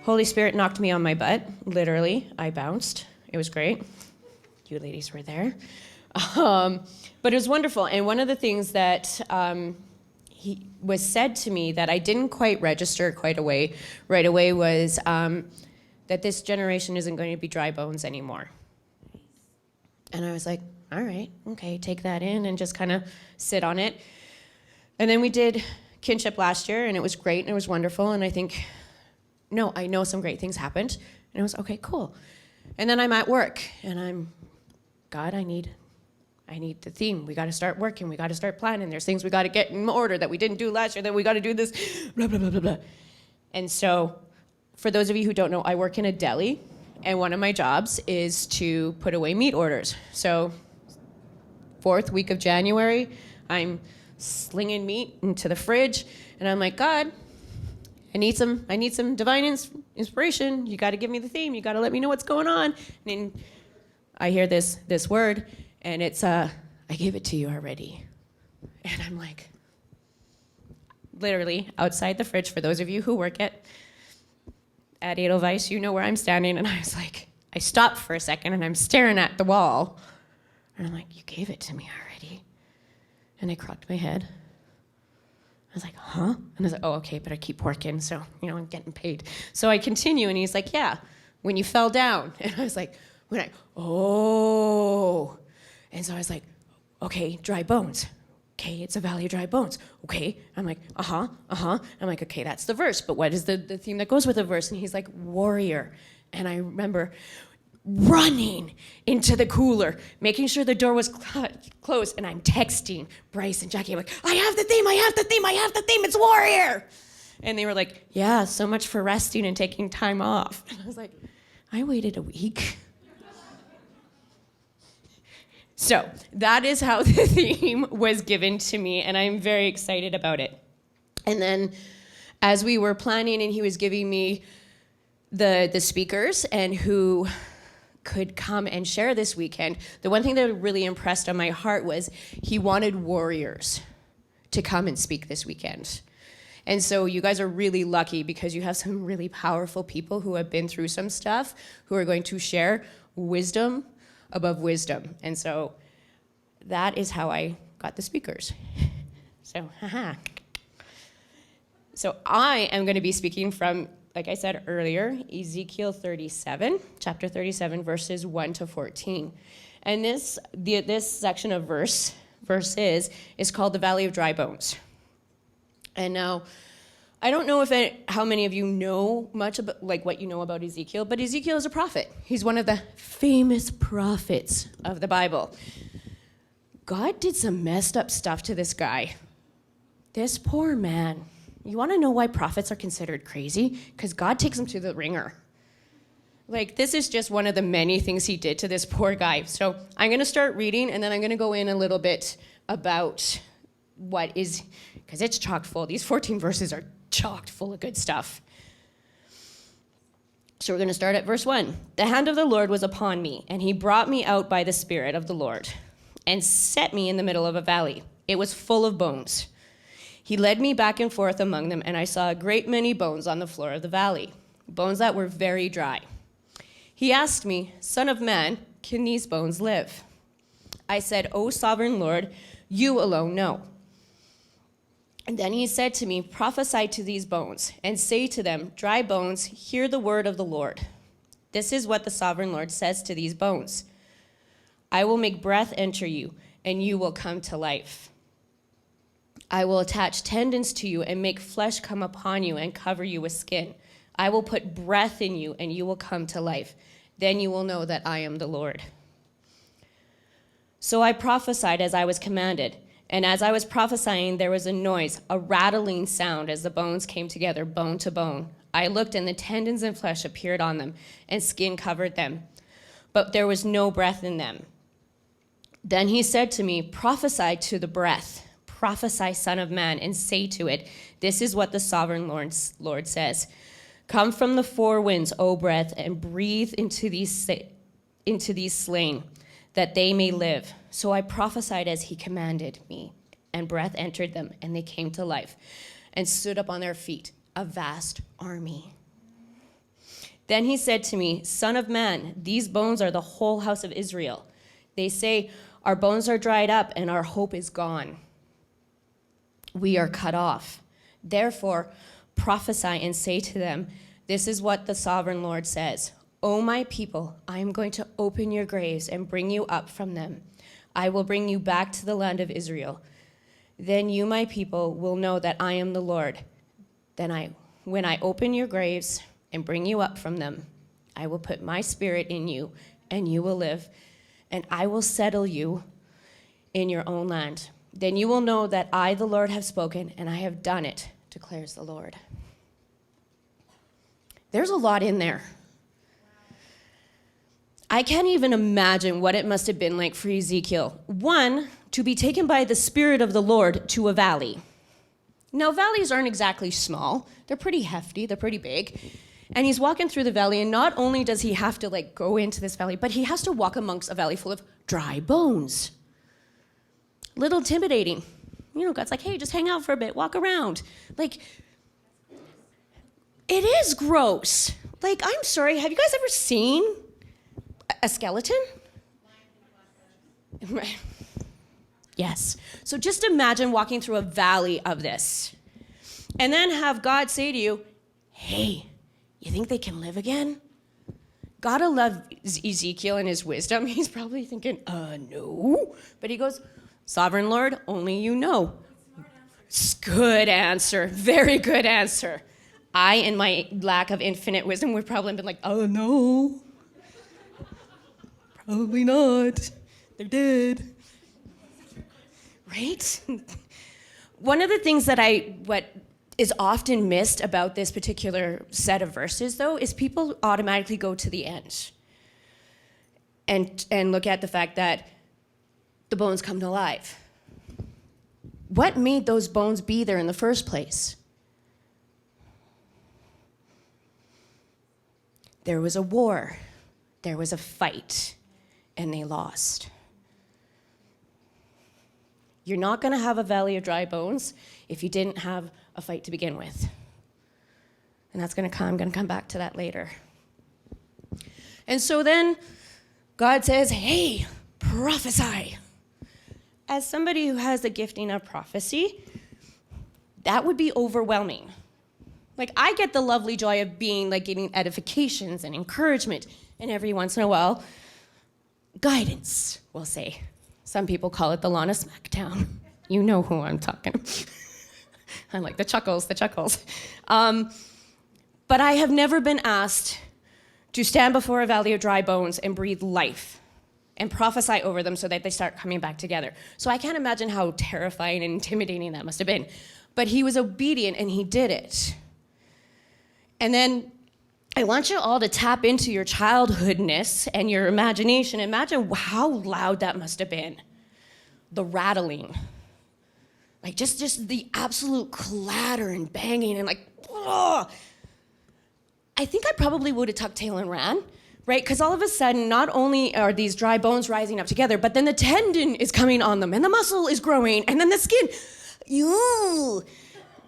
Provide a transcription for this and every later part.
Holy Spirit knocked me on my butt. Literally, I bounced. It was great. You ladies were there. But it was wonderful. And one of the things that he was said to me that I didn't quite register right away was that this generation isn't going to be dry bones anymore. And I was like, all right, okay, take that in and just kind of sit on it. And then we did Kinship last year, and it was great, and it was wonderful. And I know some great things happened. And it was, okay, cool. And then I'm at work, and God, I need the theme. We got to start working. We got to start planning. There's things we got to get in order that we didn't do last year, that we got to do this, blah, blah, blah, blah, blah. And so for those of you who don't know, I work in a deli, and one of my jobs is to put away meat orders. So 4th week of January, I'm slinging meat into the fridge, and I'm like, God, I need some divine inspiration. You got to give me the theme. You got to let me know what's going on. And then I hear this word, and it's, I gave it to you already. And I'm like, literally outside the fridge, for those of you who work at Edelweiss, you know where I'm standing. And I was like, I stopped for a second, and I'm staring at the wall. And I'm like, you gave it to me already. And I cracked my head. I was like, huh? And I was like, oh, okay, but I keep working, so, I'm getting paid. So I continue, and he's like, yeah, when you fell down. And I was like, oh. And so I was like, okay, dry bones. Okay, it's a valley of dry bones. Okay. I'm like, uh-huh. I'm like, okay, that's the verse, but what is the theme that goes with the verse? And he's like, warrior. And I remember running into the cooler, making sure the door was closed, and I'm texting Bryce and Jackie. I'm like, I have the theme, it's warrior. And they were like, yeah, so much for resting and taking time off. And I was like, I waited a week. So that is how the theme was given to me, and I'm very excited about it. And then as we were planning and he was giving me the speakers and who could come and share this weekend, the one thing that really impressed on my heart was he wanted warriors to come and speak this weekend. And so you guys are really lucky because you have some really powerful people who have been through some stuff who are going to share wisdom above wisdom. And so that is how I got the speakers. So, So I am going to be speaking from, like I said earlier, Ezekiel 37, chapter 37, verses 1 to 14. And this section of verses is called the Valley of Dry Bones. And now, I don't know how many of you know much about, what you know about Ezekiel, but Ezekiel is a prophet. He's one of the famous prophets of the Bible. God did some messed up stuff to this guy. This poor man. You want to know why prophets are considered crazy? Because God takes them to the ringer. This is just one of the many things he did to this poor guy. So I'm going to start reading, and then I'm going to go in a little bit about what is, because it's chock full. These 14 verses are chocked full of good stuff. So we're going to start at verse 1. The hand of the Lord was upon me, and he brought me out by the Spirit of the Lord, and set me in the middle of a valley. It was full of bones. He led me back and forth among them, and I saw a great many bones on the floor of the valley, bones that were very dry. He asked me, Son of man, can these bones live? I said, O sovereign Lord, you alone know. And then he said to me, prophesy to these bones, and say to them, dry bones, hear the word of the Lord. This is what the sovereign Lord says to these bones. I will make breath enter you, and you will come to life. I will attach tendons to you and make flesh come upon you and cover you with skin. I will put breath in you, and you will come to life. Then you will know that I am the Lord. So I prophesied as I was commanded. And as I was prophesying, there was a noise, a rattling sound as the bones came together, bone to bone. I looked, and the tendons and flesh appeared on them, and skin covered them. But there was no breath in them. Then he said to me, prophesy to the breath. Prophesy, Son of Man, and say to it, this is what the sovereign Lord says. Come from the four winds, O breath, and breathe into these slain, that they may live. So I prophesied as he commanded me, and breath entered them, and they came to life, and stood up on their feet, a vast army. Then he said to me, Son of man, these bones are the whole house of Israel. They say, our bones are dried up and our hope is gone. We are cut off. Therefore, prophesy and say to them, this is what the sovereign Lord says. O my people, I am going to open your graves and bring you up from them. I will bring you back to the land of Israel. Then you, my people, will know that I am the Lord. When I open your graves and bring you up from them, I will put my spirit in you, and you will live, and I will settle you in your own land. Then you will know that I, the Lord, have spoken, and I have done it, declares the Lord. There's a lot in there. I can't even imagine what it must have been like for Ezekiel. One, to be taken by the Spirit of the Lord to a valley. Now, valleys aren't exactly small. They're pretty hefty. They're pretty big. And he's walking through the valley, and not only does he have to go into this valley, but he has to walk amongst a valley full of dry bones. Little intimidating. God's like, hey, just hang out for a bit, walk around. It is gross. I'm sorry, have you guys ever seen a skeleton? Right. Yes. So just imagine walking through a valley of this. And then have God say to you, hey, you think they can live again? Gotta love Ezekiel and his wisdom. He's probably thinking, no. But he goes, Sovereign Lord, only you know. Good answer. Very good answer. I, in my lack of infinite wisdom, would probably have been like, oh, no. Probably not. They're dead. Right? One of the things what is often missed about this particular set of verses, though, is people automatically go to the end and look at the fact that the bones come to life. What made those bones be there in the first place? There was a war. There was a fight, and they lost. You're not going to have a valley of dry bones if you didn't have a fight to begin with. And I'm going to come back to that later. And so then God says, hey, prophesy. As somebody who has the gifting of prophecy, that would be overwhelming. I get the lovely joy of being getting edifications and encouragement, and every once in a while, guidance, we'll say. Some people call it the Launa Smackdown. You know who I'm talking about. I like the chuckles. But I have never been asked to stand before a valley of dry bones and breathe life and prophesy over them so that they start coming back together. So I can't imagine how terrifying and intimidating that must have been. But he was obedient and he did it. And then I want you all to tap into your childhoodness and your imagination. Imagine how loud that must have been. The rattling. Just the absolute clatter and banging and ugh. I think I probably would have tucked tail and ran, right? Because all of a sudden, not only are these dry bones rising up together, but then the tendon is coming on them and the muscle is growing and then the skin.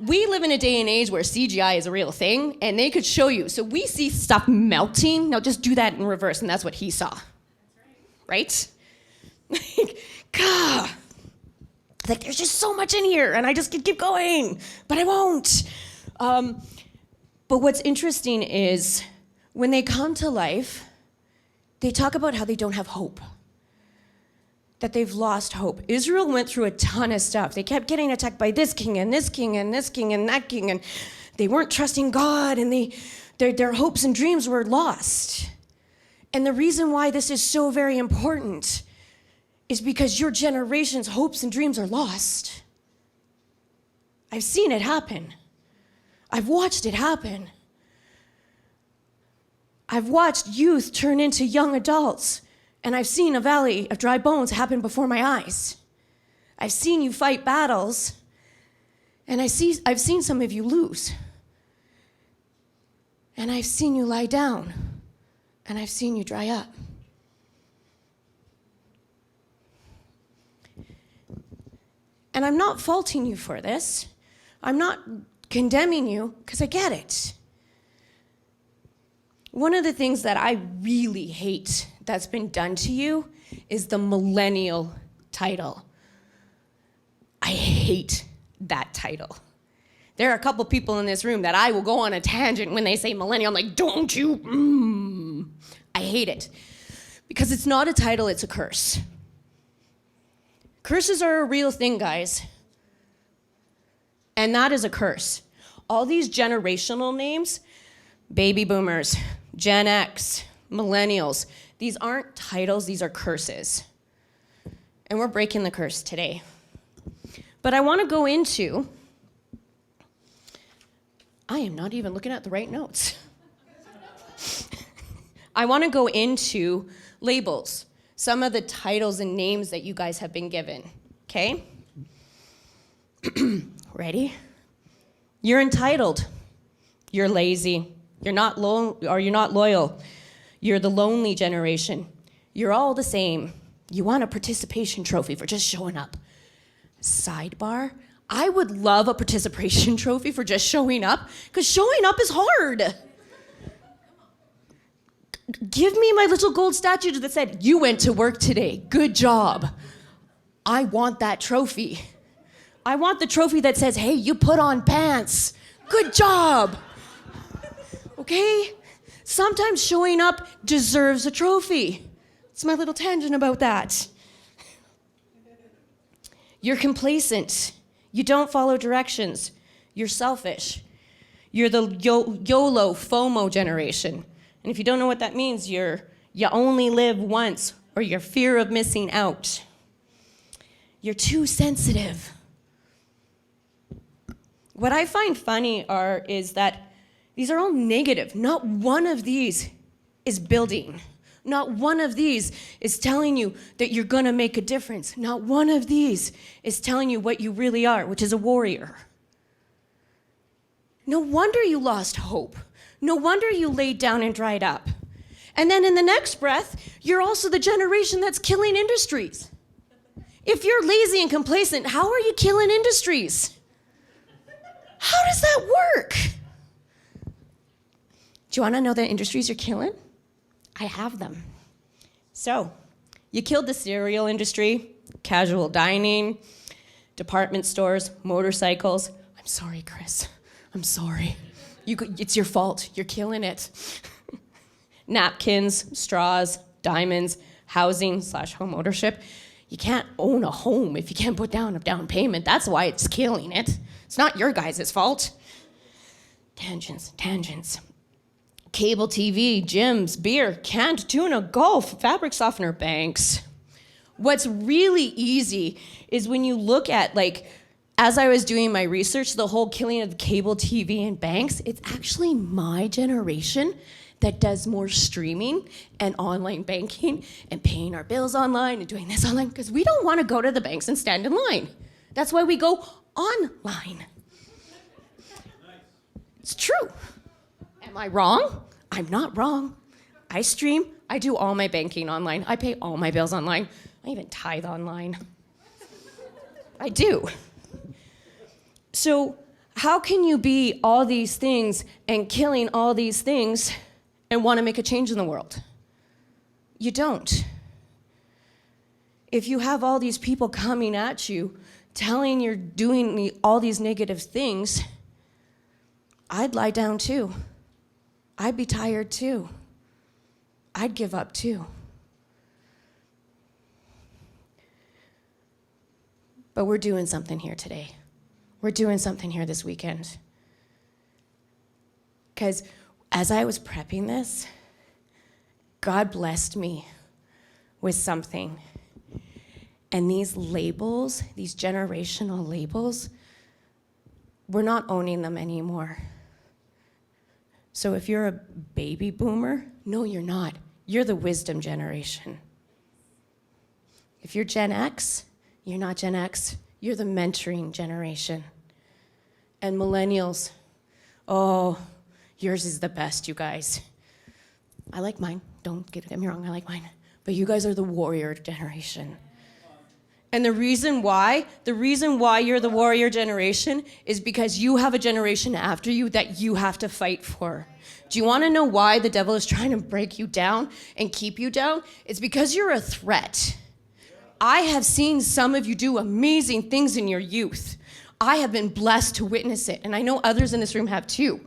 We live in a day and age where CGI is a real thing, and they could show you. So we see stuff melting. Now just do that in reverse, and that's what he saw. Right? God. There's just so much in here, and I just could keep going, but I won't. But what's interesting is when they come to life, they talk about how they don't have hope. That they've lost hope. Israel went through a ton of stuff. They kept getting attacked by this king and this king and this king and that king, and they weren't trusting God, and their hopes and dreams were lost. And the reason why this is so very important is because your generation's hopes and dreams are lost. I've seen it happen. I've watched it happen. I've watched youth turn into young adults. And I've seen a valley of dry bones happen before my eyes. I've seen you fight battles, and I've seen some of you lose. And I've seen you lie down, and I've seen you dry up. And I'm not faulting you for this. I'm not condemning you, because I get it. One of the things that I really hate that's been done to you is the millennial title. I hate that title. There are a couple people in this room that I will go on a tangent when they say millennial. I'm like, don't you? I hate it. Because it's not a title, it's a curse. Curses are a real thing, guys. And that is a curse. All these generational names, baby boomers, Gen X, millennials, these aren't titles, these are curses. And we're breaking the curse today. But I want to go into, I am not even looking at the right notes. I want to go into labels, some of the titles and names that you guys have been given, okay? Ready? You're entitled. You're lazy. You're not loyal. You're the lonely generation. You're all the same. You want a participation trophy for just showing up. Sidebar, I would love a participation trophy for just showing up, because showing up is hard. Give me my little gold statue that said, you went to work today, good job. I want that trophy. I want the trophy that says, hey, you put on pants, good job. Okay? Sometimes showing up deserves a trophy. It's my little tangent about that. You're complacent. You don't follow directions. You're selfish. You're the YOLO, FOMO generation. And if you don't know what that means, you only live once, or your fear of missing out. You're too sensitive. What I find funny is that these are all negative. Not one of these is building. Not one of these is telling you that you're gonna make a difference. Not one of these is telling you what you really are, which is a warrior. No wonder you lost hope. No wonder you laid down and dried up. And then in the next breath, you're also the generation that's killing industries. If you're lazy and complacent, how are you killing industries? How does that work? Do you wanna know the industries you're killing? I have them. So, you killed the cereal industry, casual dining, department stores, motorcycles. I'm sorry, Chris. I'm sorry. It's your fault. You're killing it. Napkins, straws, diamonds, housing/home ownership. You can't own a home if you can't put down a down payment. That's why it's killing it. It's not your guys' fault. Tangents. Cable TV, gyms, beer, canned tuna, golf, fabric softener, banks. What's really easy is when you look at, as I was doing my research, the whole killing of cable TV and banks, it's actually my generation that does more streaming and online banking and paying our bills online and doing this online, because we don't want to go to the banks and stand in line. That's why we go online. It's true. Am I wrong? I'm not wrong. I stream. I do all my banking online. I pay all my bills online. I even tithe online. I do. So how can you be all these things and killing all these things and want to make a change in the world? You don't. If you have all these people coming at you, telling you're doing all these negative things, I'd lie down too. I'd be tired too. I'd give up too. But we're doing something here today. We're doing something here this weekend. Because as I was prepping this, God blessed me with something. And these labels, these generational labels, we're not owning them anymore. So if you're a baby boomer, no, you're not. You're the wisdom generation. If you're Gen X, you're not Gen X. You're the mentoring generation. And millennials, oh, yours is the best, you guys. I like mine. Don't get me wrong, I like mine. But you guys are the warrior generation. And the reason why you're the warrior generation is because you have a generation after you that you have to fight for. Do you want to know why the devil is trying to break you down and keep you down? It's because you're a threat. I have seen some of you do amazing things in your youth. I have been blessed to witness it, and I know others in this room have too.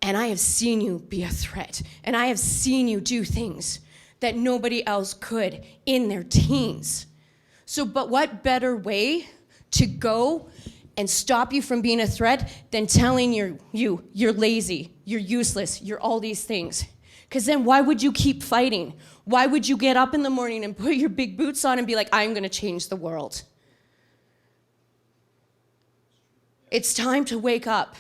And I have seen you be a threat, and I have seen you do things that nobody else could in their teens. So, but what better way to go and stop you from being a threat than telling you're lazy, you're useless, you're all these things? Because then why would you keep fighting? Why would you get up in the morning and put your big boots on and be like, I'm going to change the world? It's time to wake up.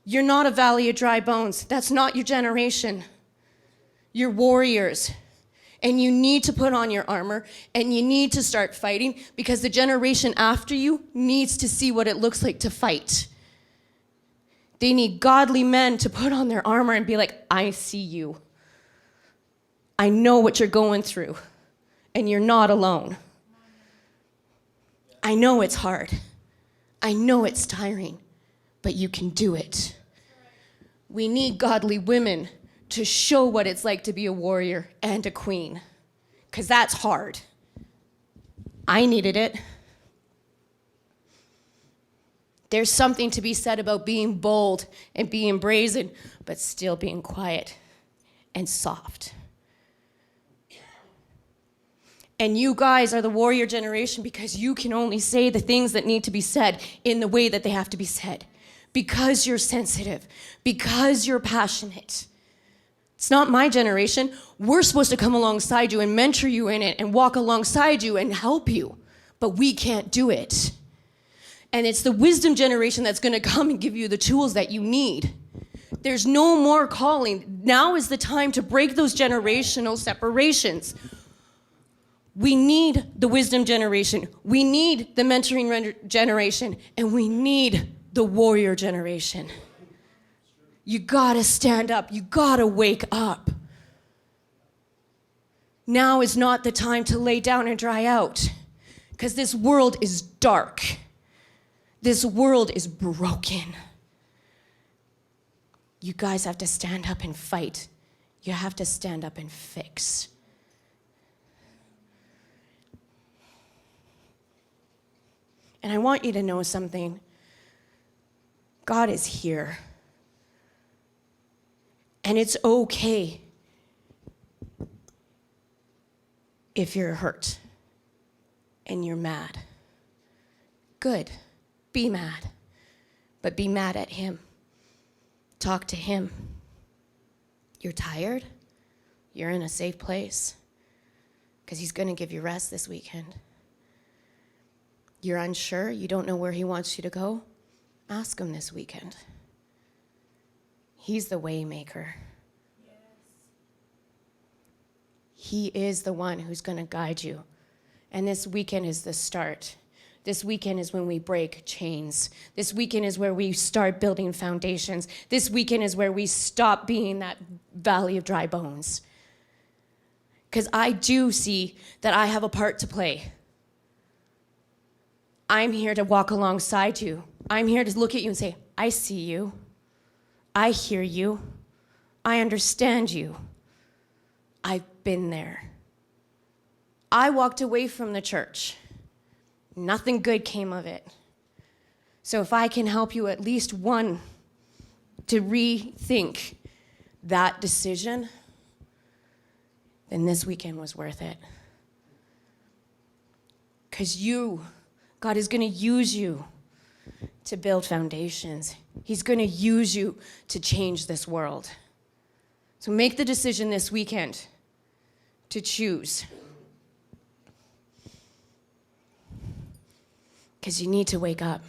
You're not a valley of dry bones. That's not your generation. You're warriors. And you need to put on your armor, and you need to start fighting, because the generation after you needs to see what it looks like to fight. They need godly men to put on their armor and be like, I see you. I know what you're going through, and you're not alone. I know it's hard. I know it's tiring, but you can do it. We need godly women to show what it's like to be a warrior and a queen, because that's hard. I needed it. There's something to be said about being bold and being brazen, but still being quiet and soft. And you guys are the warrior generation because you can only say the things that need to be said in the way that they have to be said, because you're sensitive, because you're passionate. It's not my generation. We're supposed to come alongside you and mentor you in it and walk alongside you and help you, but we can't do it. And it's the wisdom generation that's going to come and give you the tools that you need. There's no more calling. Now is the time to break those generational separations. We need the wisdom generation. We need the mentoring generation. And we need the warrior generation. You gotta stand up. You gotta wake up. Now is not the time to lay down and dry out, because this world is dark. This world is broken. You guys have to stand up and fight. You have to stand up and fix. And I want you to know something. God is here. And it's okay if you're hurt and you're mad. Good. Be mad. But be mad at him. Talk to him. You're tired? You're in a safe place, because he's going to give you rest this weekend. You're unsure? You don't know where he wants you to go? Ask him this weekend. He's the way maker. Yes. He is the one who's going to guide you. And this weekend is the start. This weekend is when we break chains. This weekend is where we start building foundations. This weekend is where we stop being that valley of dry bones. Because I do see that I have a part to play. I'm here to walk alongside you. I'm here to look at you and say, I see you. I hear you. I understand you. I've been there. I walked away from the church. Nothing good came of it. So if I can help you at least one to rethink that decision, then this weekend was worth it. Because God is going to use you to build foundations. He's going to use you to change this world. So make the decision this weekend to choose. Because you need to wake up.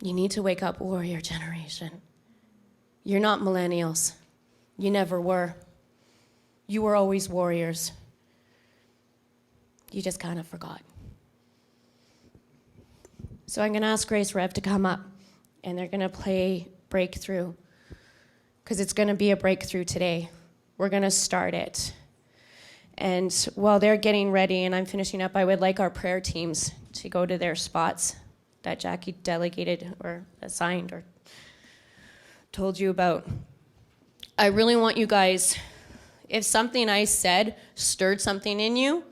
You need to wake up, warrior generation. You're not millennials. You never were. You were always warriors. You just kind of forgot. So I'm going to ask Grace Rev to come up, and they're going to play Breakthrough, because it's going to be a breakthrough today. We're going to start it. And while they're getting ready and I'm finishing up, I would like our prayer teams to go to their spots that Jackie delegated or assigned or told you about. I really want you guys, if something I said stirred something in you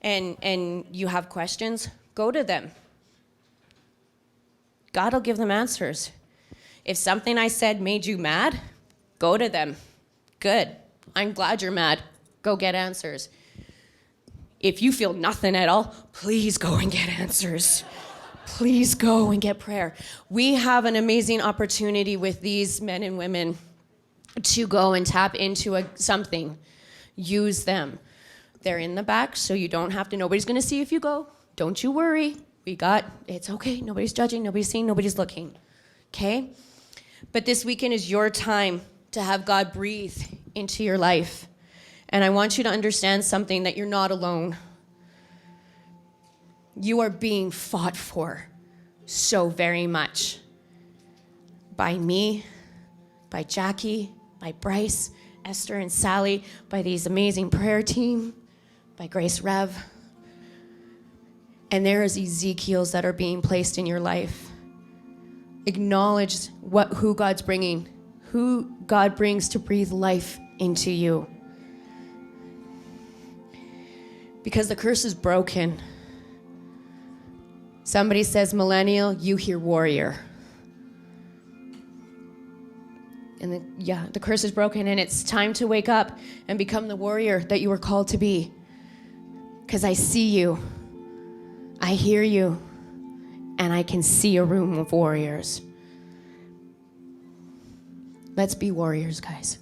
and you have questions, go to them. God will give them answers. If something I said made you mad, go to them. Good. I'm glad you're mad. Go get answers. If you feel nothing at all, please go and get answers. Please go and get prayer. We have an amazing opportunity with these men and women to go and tap into something. Use them. They're in the back, so you don't have to. Nobody's going to see if you go. Don't you worry. It's okay. Nobody's judging. Nobody's seeing. Nobody's looking. Okay? But this weekend is your time to have God breathe into your life. And I want you to understand something, that you're not alone. You are being fought for so very much. By me, by Jackie, by Bryce, Esther and Sally, by these amazing prayer team, by Grace Rev. And there is Ezekiels that are being placed in your life. Acknowledge who God's bringing, who God brings to breathe life into you. Because the curse is broken. Somebody says millennial, you hear warrior. And the curse is broken, and it's time to wake up and become the warrior that you were called to be. Because I see you, I hear you, and I can see a room of warriors. Let's be warriors, guys.